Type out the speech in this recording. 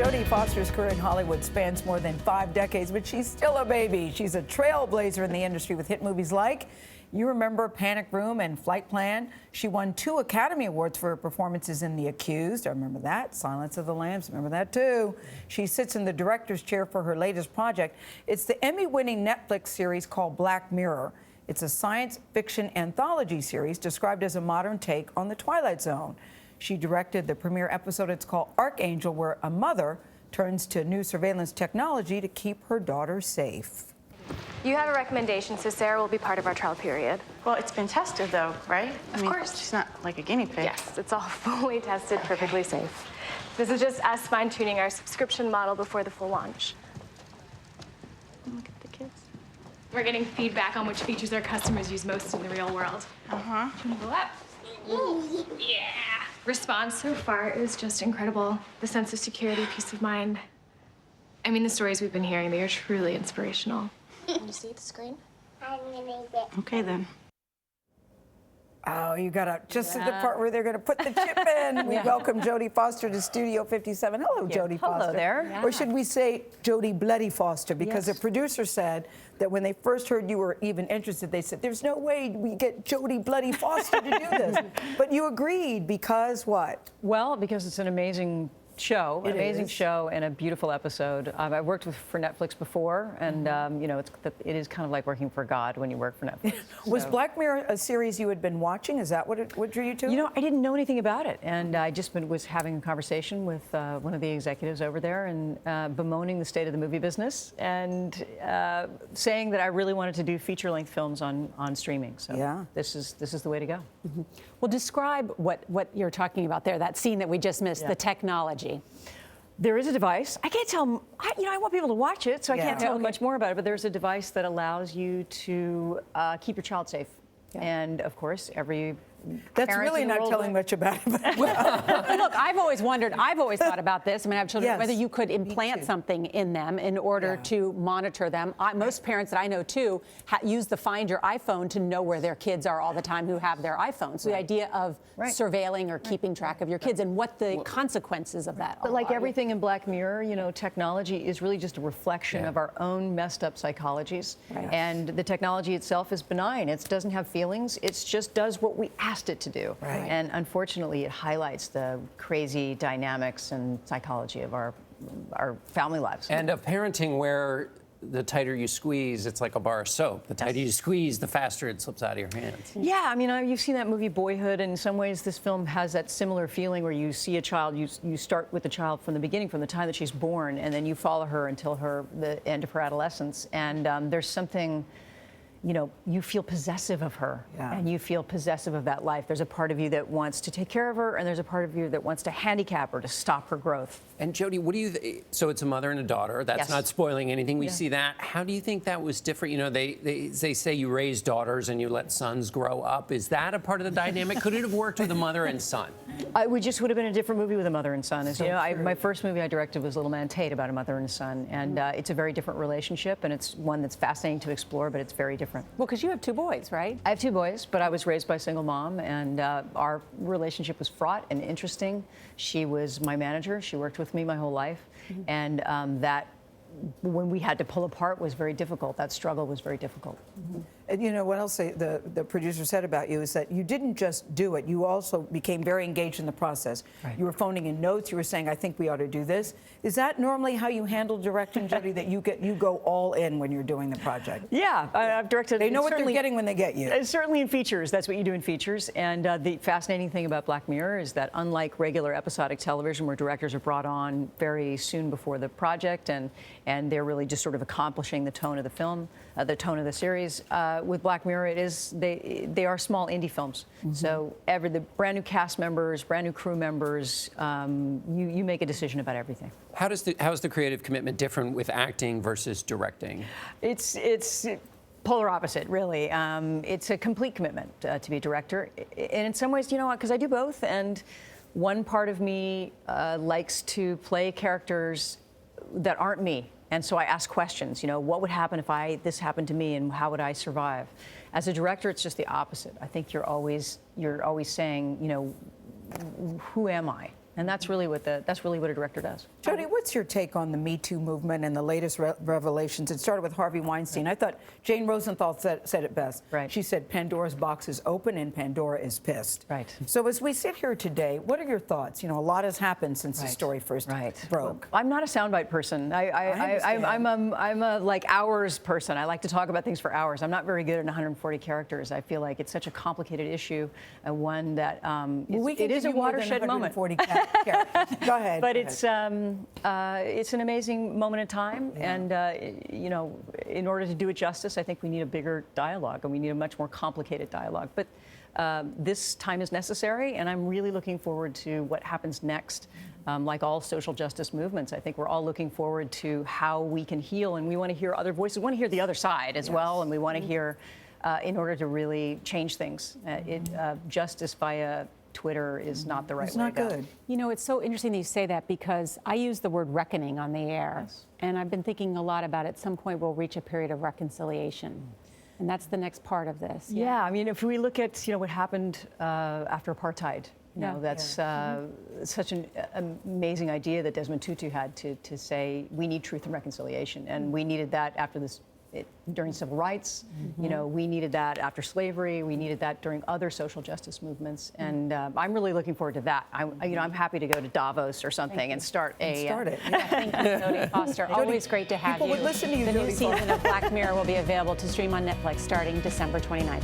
Jodie Foster's career in Hollywood spans more than 5 decades, but she's still a baby. She's a trailblazer in the industry with hit movies like, you remember, Panic Room and Flight Plan. She won 2 Academy Awards for her performances in The Accused. I remember that. Silence of the Lambs, remember that too. She sits in the director's chair for her latest project. It's the Emmy-winning Netflix series called Black Mirror. It's a science fiction anthology series described as a modern take on the Twilight Zone. She directed the premiere episode. It's called Arkangel, where a mother turns to new surveillance technology to keep her daughter safe. You have a recommendation, so Sarah will be part of our trial period. Well, it's been tested, though, right? Of course. She's not like a guinea pig. Yes, it's all fully tested, perfectly safe. This is just us fine-tuning our subscription model before the full launch. Look at the kids. We're getting feedback on which features our customers use most in the real world. Uh-huh. Can we go up? Ooh, yeah. Response so far is just incredible. The sense of security, peace of mind. I mean, the stories we've been hearing, they are truly inspirational. Can you see the screen? Okay, then. Oh, you got just at the part where they're going to put the chip in. We welcome Jodie Foster to Studio 57. Hello, Jodie Foster. Hello there. Yeah. Or should we say Jodie Bloody Foster? Because the producer said that when they first heard you were even interested, they said, there's no way we get Jodie Bloody Foster to do this. But you agreed because what? Well, because it's an amazing show, show and a beautiful episode. I've worked for Netflix before, and you know, it is kind of like working for God when you work for Netflix. Was Black Mirror a series you had been watching? Is that what drew you to it? You know, I didn't know anything about it, and I just was having a conversation with one of the executives over there, and bemoaning the state of the movie business, and saying that I really wanted to do feature-length films on streaming. So this is the way to go. Mm-hmm. Well, describe what you're talking about there, that scene that we just missed, the technology. There is a device. I can't tell, I want people to watch it, so I can't tell much more about it, but there's a device that allows you to keep your child safe. And of course, that's really not telling much about it. Look, I've always thought about this. I mean, I have children, whether you could implant something in them in order to monitor them. Most parents that I know, too, use the Find Your iPhone to know where their kids are all the time who have their iPhones. So the idea of surveilling or keeping track of your kids and what the consequences of that are. But like everything in Black Mirror, you know, technology is really just a reflection of our own messed up psychologies. And the technology itself is benign. It doesn't have feelings. It just does what we asked it to do. And unfortunately, it highlights the crazy dynamics and psychology of our family lives. And of parenting where the tighter you squeeze, it's like a bar of soap. The tighter you squeeze, the faster it slips out of your hands. Yeah, I mean, you've seen that movie Boyhood, and in some ways this film has that similar feeling where you see a child, you start with the child from the beginning, from the time that she's born, and then you follow her until the end of her adolescence. And there's something, you know, you feel possessive of her, and you feel possessive of that life. There's a part of you that wants to take care of her, and there's a part of you that wants to handicap her, to stop her growth. And Jodie, what do you? So it's a mother and a daughter. That's not spoiling anything. We see that. How do you think that was different? You know, they say you raise daughters and you let sons grow up. Is that a part of the dynamic? Could it have worked with a mother and son? We just would have been a different movie with a mother and son. As you know, my first movie I directed was Little Man Tate, about a mother and a son, and it's a very different relationship, and it's one that's fascinating to explore, but it's very different. Well, because you have 2 boys, right? I have 2 boys, but I was raised by a single mom, and our relationship was fraught and interesting. She was my manager. She worked with me my whole life, and that, when we had to pull apart, was very difficult. That struggle was very difficult. And you know what else the producer said about you is that you didn't just do it, you also became very engaged in the process. You were phoning in notes, you were saying, I think we ought to do this. Is that normally how you handle directing, Jodie, that you go all in when you're doing the project? Yeah, I've directed. They know what they're getting when they get you. Certainly in features, that's what you do in features. And the fascinating thing about Black Mirror is that, unlike regular episodic television where directors are brought on very soon before the project, and they're really just sort of accomplishing the tone of the film, the tone of the series, with Black Mirror, they are small indie films. So the brand new cast members, brand new crew members, you make a decision about everything. How is the creative commitment different with acting versus directing? It's polar opposite, really. It's a complete commitment to be a director, and in some ways, you know what? Because I do both, and one part of me likes to play characters that aren't me. And so I ask questions, you know, what would happen if this happened to me, and how would I survive? As a director, it's just the opposite. I think you're always saying, you know, who am I? And that's really what a director does. Jodie, what's your take on the Me Too movement and the latest revelations? It started with Harvey Weinstein. I thought Jane Rosenthal said it best. Right. She said Pandora's box is open and Pandora is pissed. Right. So as we sit here today, what are your thoughts? You know, a lot has happened since the story first broke. I'm not a soundbite person. I'm a like hours person. I like to talk about things for hours. I'm not very good at 140 characters. I feel like it's such a complicated issue, and one that it is a watershed moment. Go ahead. But it's an amazing moment in time, and you know, in order to do it justice, I think we need a bigger dialogue, and we need a much more complicated dialogue. But this time is necessary, and I'm really looking forward to what happens next. Like all social justice movements, I think we're all looking forward to how we can heal, and we want to hear other voices. We want to hear the other side as well, and we want to hear in order to really change things. Justice via Twitter is not the right way to go. It's not good. You know, it's so interesting that you say that, because I use the word reckoning on the air. Yes. And I've been thinking a lot about at some point we'll reach a period of reconciliation. And that's the next part of this. Yeah, I mean, if we look at, you know, what happened after apartheid, you know, that's such an amazing idea that Desmond Tutu had to say we need truth and reconciliation. And we needed that after this. During civil rights, you know, we needed that after slavery. We needed that during other social justice movements, and I'm really looking forward to that. I'm happy to go to Davos or something and start a. Start it. Thank you, Jodie Foster. Always great to have you. People would listen to you, The new Jodie season Foster. of Black Mirror will be available to stream on Netflix starting December 29th.